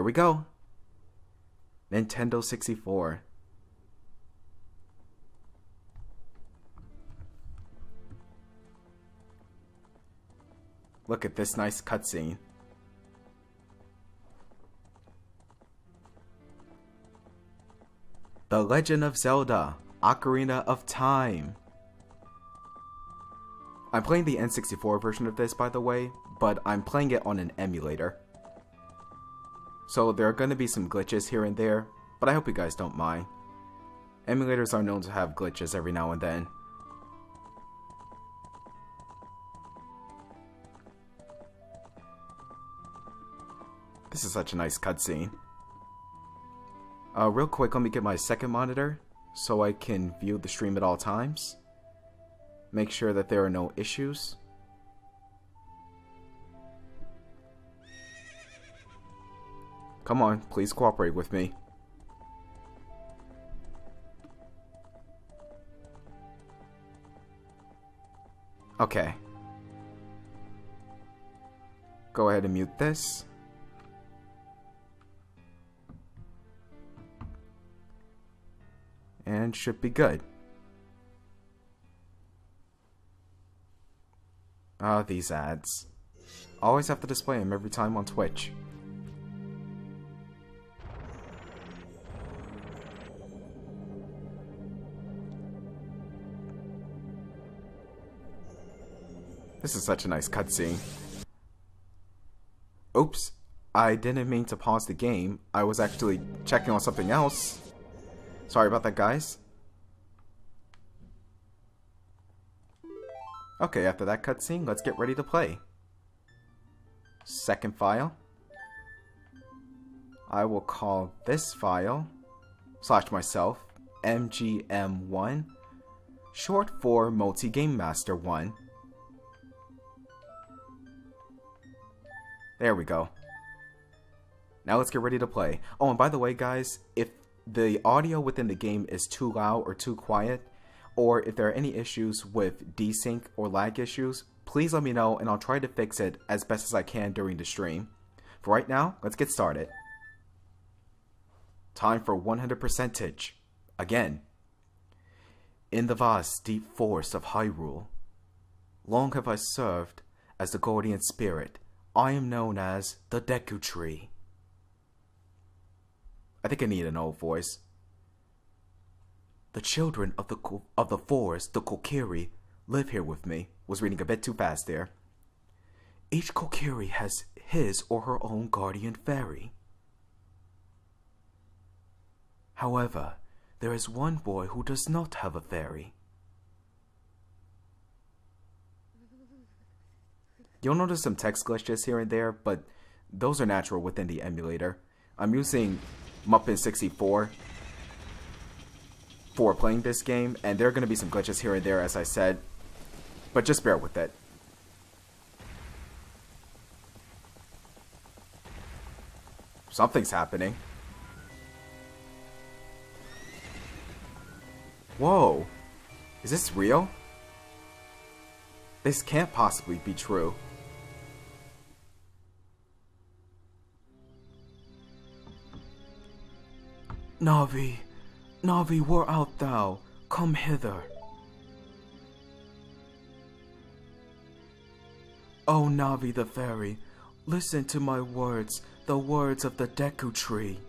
we go. Nintendo 64. Look at this nice cutscene. The Legend of Zelda, Ocarina of Time. I'm playing the N64 version of this, by the way, but I'm playing it on an emulator. So there are going to be some glitches here and there, but I hope you guys don't mind. Emulators are known to have glitches every now and then. This is such a nice cutscene. Real quick, let me get my second monitor so I can view the stream at all times. Make sure that there are no issues. Come on, please cooperate with me. Okay. Go ahead and mute this. And should be good. These ads. Always have to display them every time on Twitch. This is such a nice cutscene. Oops, I didn't mean to pause the game. I was actually checking on something else. Sorry about that, guys. Okay, after that cutscene, let's get ready to play. Second file. I will call this file / myself MGM1, short for Multi Game Master 1. There we go. Now let's get ready to play. Oh, and by the way, guys, if the audio within the game is too loud or too quiet, or if there are any issues with desync or lag issues, please let me know and I'll try to fix it as best as I can during the stream. For right now, let's get started. Time for 100%. Again. In the vast, deep forest of Hyrule, long have I served as the guardian spirit. I am known as the Deku Tree. I think I need an old voice. The children of the forest, the Kokiri, live here with me. Was reading a bit too fast there. Each Kokiri has his or her own guardian fairy. However, there is one boy who does not have a fairy. You'll notice some text glitches here and there, but those are natural within the emulator. I'm using Muppet 64 for playing this game, and there are going to be some glitches here and there, as I said, but just bear with it. Something's happening. Whoa, is this real? This can't possibly be true. Navi, Navi, where art thou? Come hither. O Navi the fairy, listen to my words, the words of the Deku Tree.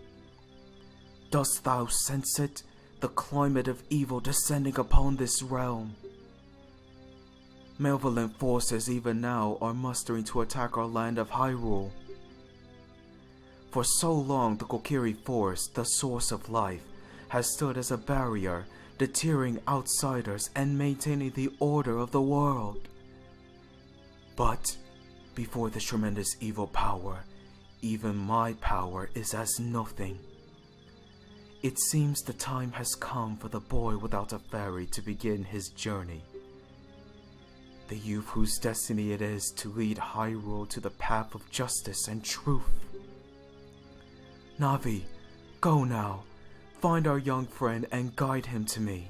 Dost thou sense it, the climate of evil descending upon this realm? Malevolent forces even now are mustering to attack our land of Hyrule. For so long the Kokiri Forest, the source of life, has stood as a barrier, deterring outsiders and maintaining the order of the world. But before this tremendous evil power, even my power is as nothing. It seems the time has come for the boy without a fairy to begin his journey. The youth whose destiny it is to lead Hyrule to the path of justice and truth. Navi, go now, find our young friend and guide him to me.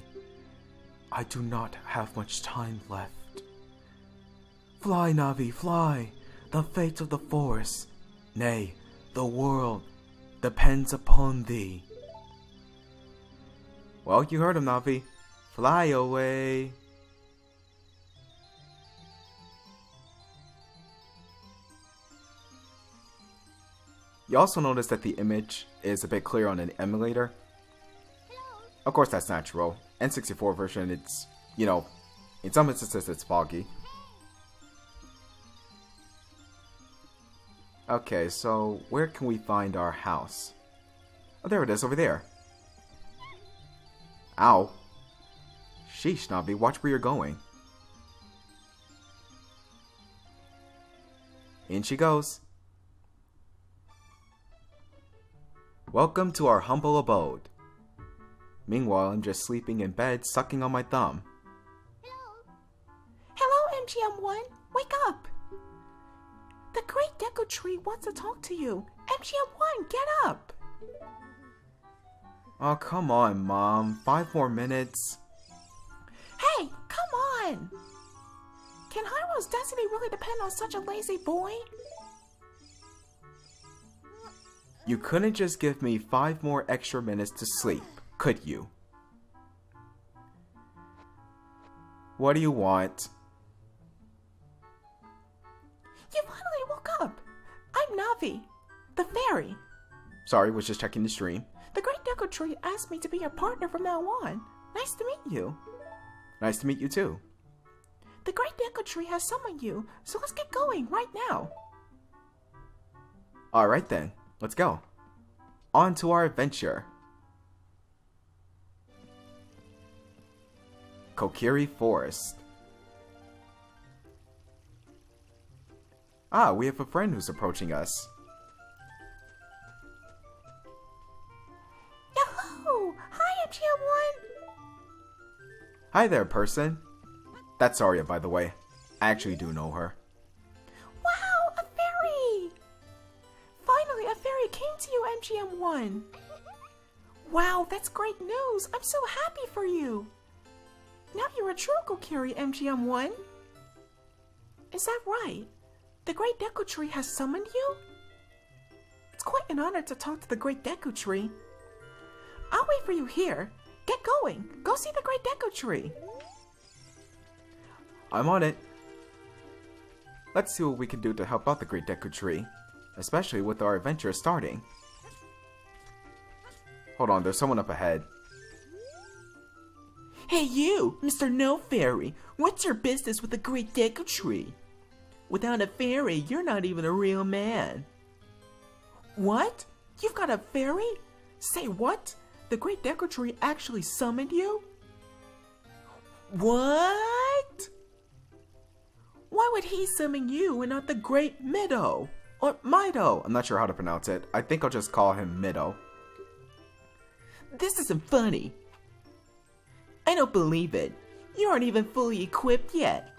I do not have much time left. Fly, Navi, fly! The fate of the forest, nay, the world, depends upon thee. Well, you heard him, Navi. Fly away. You also notice that the image is a bit clear on an emulator. Of course, that's natural. N64 version, it's, you know, in some instances it's foggy. Okay, so where can we find our house? Oh, there it is, over there. Ow. Sheesh, Navi, watch where you're going. In she goes. Welcome to our humble abode. Meanwhile, I'm just sleeping in bed, sucking on my thumb. Hello, MGM1. Wake up. The Great Deku Tree wants to talk to you. MGM1, get up. Oh, come on, Mom. 5 more minutes. Hey, come on. Can Hyrule's destiny really depend on such a lazy boy? You couldn't just give me 5 more extra minutes to sleep, could you? What do you want? You finally woke up. I'm Navi, the fairy. Sorry, was just checking the stream. The Great Deku Tree asked me to be your partner from now on. Nice to meet you. Nice to meet you too. The Great Deku Tree has summoned you, so let's get going right now. Alright then, let's go. On to our adventure. Kokiri Forest. Ah, we have a friend who's approaching us. Yahoo! Hi, MGM1! Hi there, person. That's Arya, by the way. I actually do know her. Wow, a fairy! Finally, a fairy came to you, MGM1. Wow, that's great news. I'm so happy for you. Now you're a true Kokiri, MGM1. Is that right? The Great Deku Tree has summoned you? It's quite an honor to talk to the Great Deku Tree. I'll wait for you here. Get going. Go see the Great Deku Tree. I'm on it. Let's see what we can do to help out the Great Deku Tree, especially with our adventure starting. Hold on, there's someone up ahead. Hey you, Mr. No Fairy. What's your business with the Great Deku Tree? Without a fairy, you're not even a real man. What? You've got a fairy? Say what? The Great Deku Tree actually summoned you? What? Why would he summon you and not the Great Mido? Or Mido. I'm not sure how to pronounce it. I think I'll just call him Mido. This isn't funny. I don't believe it. You aren't even fully equipped yet.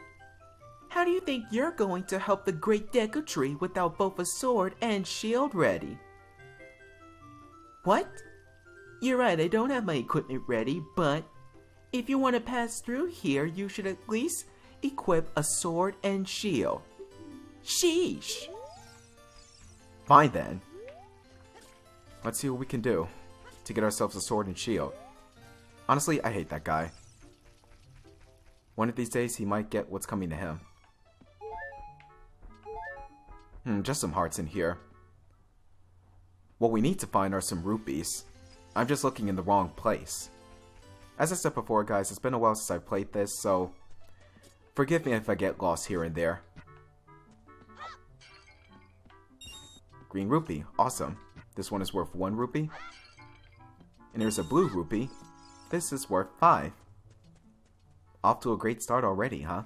How do you think you're going to help the Great Deku Tree without both a sword and shield ready? What? You're right, I don't have my equipment ready, but if you want to pass through here, you should at least equip a sword and shield. Sheesh! Fine then. Let's see what we can do to get ourselves a sword and shield. Honestly, I hate that guy. One of these days, he might get what's coming to him. Just some hearts in here. What we need to find are some rupees. I'm just looking in the wrong place. As I said before, guys, it's been a while since I've played this, so forgive me if I get lost here and there. Green rupee, awesome. This one is worth 1 rupee. And here's a blue rupee. This is worth 5. Off to a great start already, huh?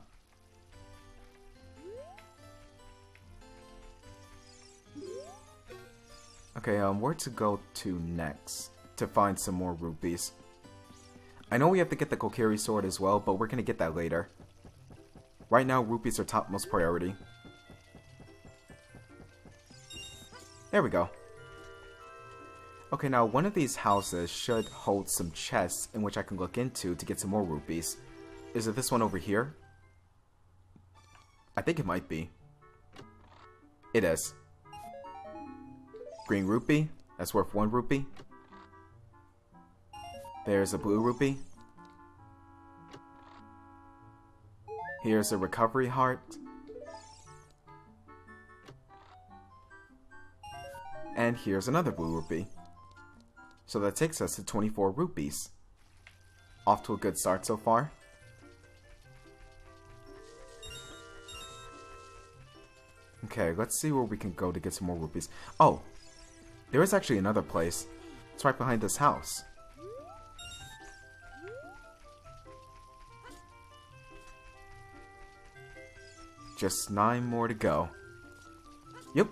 Okay, where to go to next to find some more rupees? I know we have to get the Kokiri sword as well, but we're gonna get that later. Right now, rupees are topmost priority. There we go. Okay, now one of these houses should hold some chests in which I can look into to get some more rupees. Is it this one over here? I think it might be. It is. Green rupee, That's worth 1 rupee. There's a blue rupee. Here's a recovery heart. And here's another blue rupee. So that takes us to 24 rupees. Off to a good start so far. Okay, let's see where we can go to get some more rupees. Oh, there is actually another place. It's right behind this house. Just 9 more to go. Yep.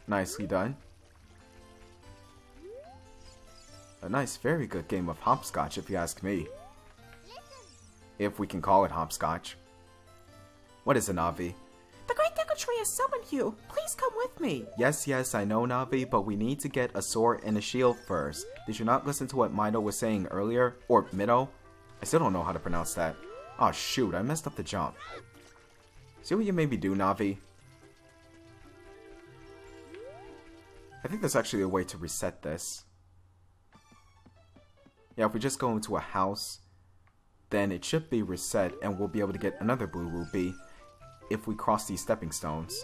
Nicely done. A nice, very good game of hopscotch, if you ask me. If we can call it hopscotch. What is it, Navi? The Great Deku Tree has summoned you. Please come with me. Yes, I know, Navi, but we need to get a sword and a shield first. Did you not listen to what Mido was saying earlier? Or Mido? I still don't know how to pronounce that. Oh shoot, I messed up the jump. See what you made me do, Navi? I think there's actually a way to reset this. Yeah, if we just go into a house, then it should be reset and we'll be able to get another blue rupee if we cross these stepping stones.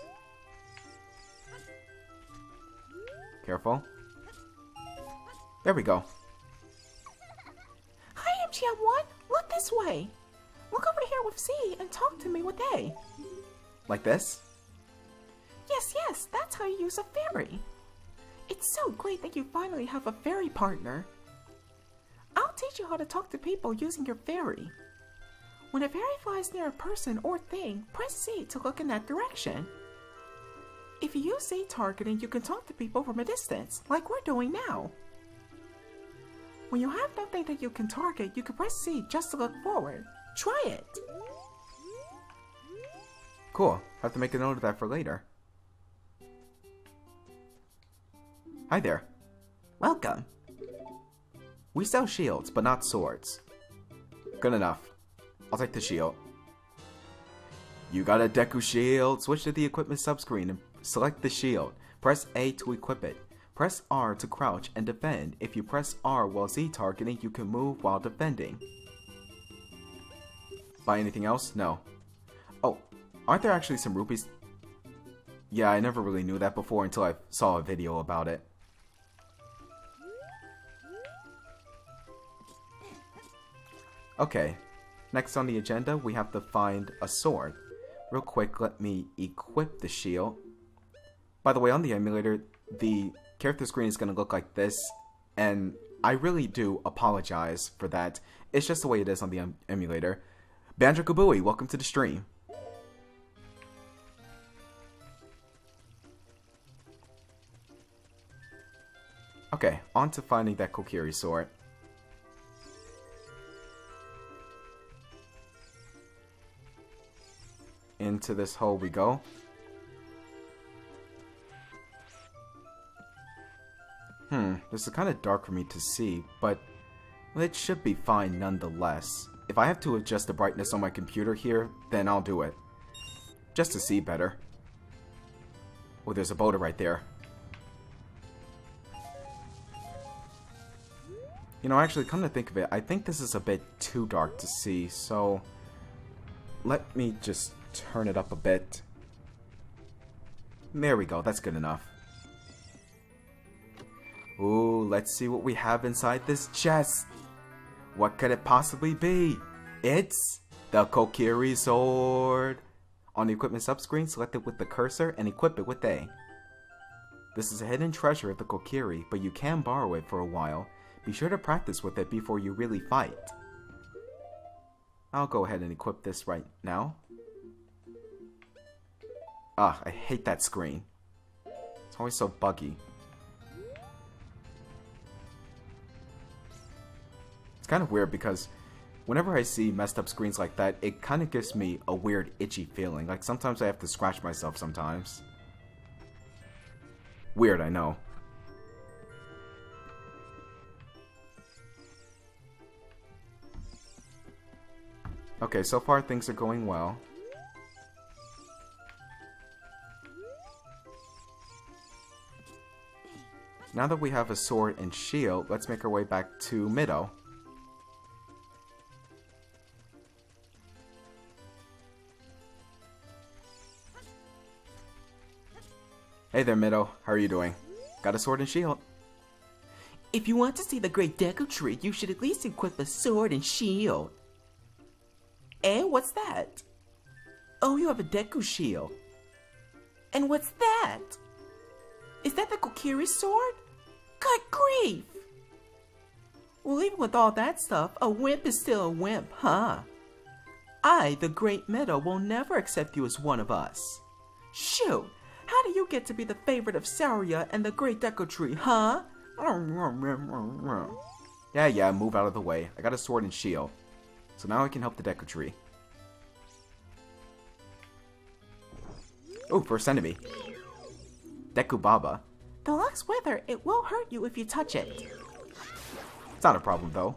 Careful. There we go. Hi, MGM1. Look this way. Look over here with C and talk to me with A. Like this? Yes, that's how you use a fairy. It's so great that you finally have a fairy partner. I'll teach you how to talk to people using your fairy. When a fairy flies near a person or thing, press C to look in that direction. If you use Z targeting, you can talk to people from a distance, like we're doing now. When you have nothing that you can target, you can press C just to look forward. Try it! Cool. Have to make a note of that for later. Hi there. Welcome. We sell shields, but not swords. Good enough. I'll take the shield. You got a Deku shield. Switch to the equipment subscreen and select the shield. Press A to equip it. Press R to crouch and defend. If you press R while Z targeting, you can move while defending. Buy anything else? No. Oh, aren't there actually some rupees? Yeah, I never really knew that before until I saw a video about it. Okay, next on the agenda, we have to find a sword. Real quick, let me equip the shield. By the way, on the emulator, the character screen is going to look like this, and I really do apologize for that. It's just the way it is on the emulator. Banjo-Kazooie, welcome to the stream. Okay, on to finding that Kokiri sword. Into this hole we go. This is kind of dark for me to see, but it should be fine nonetheless. If I have to adjust the brightness on my computer here, then I'll do it. Just to see better. Oh, there's a boulder right there. You know, actually, come to think of it, I think this is a bit too dark to see, so let me just turn it up a bit. There we go, that's good enough. Ooh, let's see what we have inside this chest. What could it possibly be? It's the Kokiri sword. On the equipment subscreen, select it with the cursor and equip it with A. This is a hidden treasure of the Kokiri, but you can borrow it for a while. Be sure to practice with it before you really fight. I'll go ahead and equip this right now. Ah, I hate that screen. It's always so buggy. It's kind of weird because whenever I see messed up screens like that, it kind of gives me a weird itchy feeling. Like sometimes I have to scratch myself sometimes. Weird, I know. Okay, so far things are going well. Now that we have a sword and shield, let's make our way back to Mido. Hey there, Mido. How are you doing? Got a sword and shield. If you want to see the great Deku Tree, you should at least equip a sword and shield. And what's that? Oh, you have a Deku shield. And what's that? Is that the Kokiri sword? Good grief! Well, even with all that stuff, a wimp is still a wimp, huh? I, the great Mido, will never accept you as one of us. Shoot! How do you get to be the favorite of Saria and the great Deku Tree, huh? Yeah, move out of the way. I got a sword and shield. So now I can help the Deku Tree. Oh, first enemy. Deku Baba. The Lux Wither, it will hurt you if you touch it. It's not a problem though.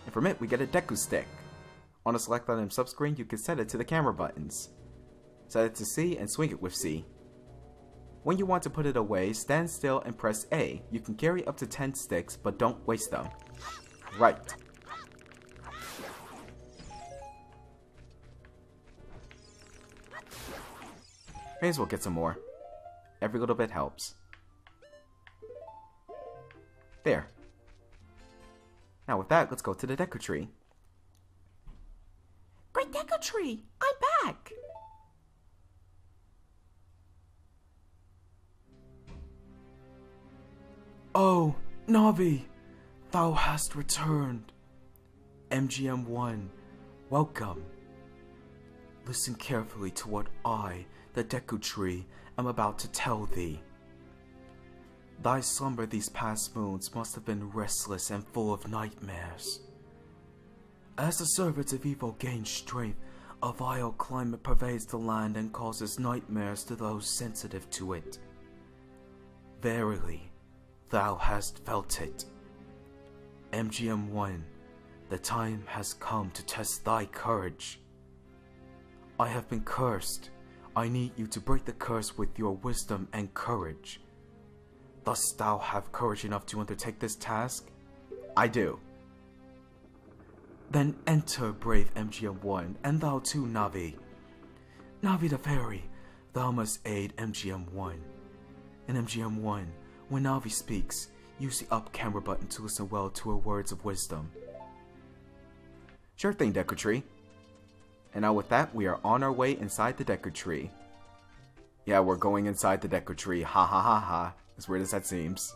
And from it, we get a Deku Stick. On a select item subscreen, you can set it to the camera buttons. Set it to C and swing it with C. When you want to put it away, stand still and press A. You can carry up to 10 sticks, but don't waste them. Right. May as well get some more. Every little bit helps. There. Now with that, let's go to the Deku Tree. Great Deku Tree, I'm back! Oh, Navi, thou hast returned. MGM1, welcome. Listen carefully to what I, the Deku Tree, am about to tell thee. Thy slumber these past moons must have been restless and full of nightmares. As the servants of evil gain strength, a vile climate pervades the land and causes nightmares to those sensitive to it. Verily, thou hast felt it. MGM1, the time has come to test thy courage. I have been cursed. I need you to break the curse with your wisdom and courage. Dost thou have courage enough to undertake this task? I do. Then enter, brave MGM1, and thou too, Navi. Navi the Fairy, thou must aid MGM1. In MGM1, when Navi speaks, use the up camera button to listen well to her words of wisdom. Sure thing, Deku Tree. And now with that, we are on our way inside the Deku Tree. Yeah, we're going inside the Deku Tree. Ha ha ha ha. As weird as that seems.